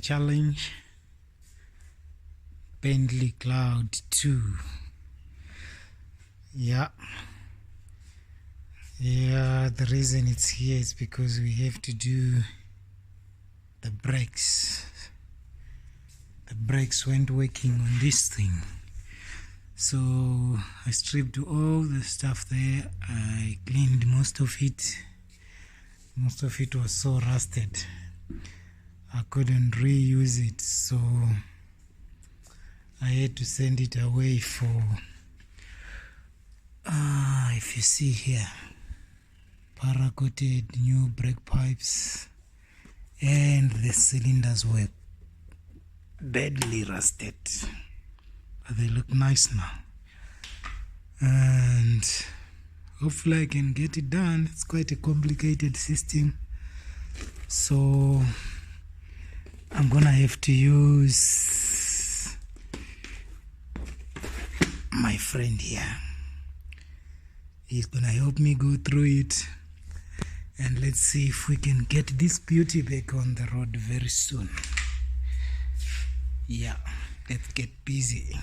challenge, Bentley Cloud II. Yeah, the reason it's here is because we have to do the brakes. The brakes weren't working on this thing, so I stripped all the stuff there. I cleaned most of it. Most of it was so rusted I couldn't reuse it, so I had to send it away for if you see here, para-coated new brake pipes, and the cylinders were badly rusted, but they look nice now, and hopefully I can get it done. It's quite a complicated system, so I'm gonna have to use my friend here. He's gonna help me go through it, and let's see if we can get this beauty back on the road very soon. Yeah, let's get busy.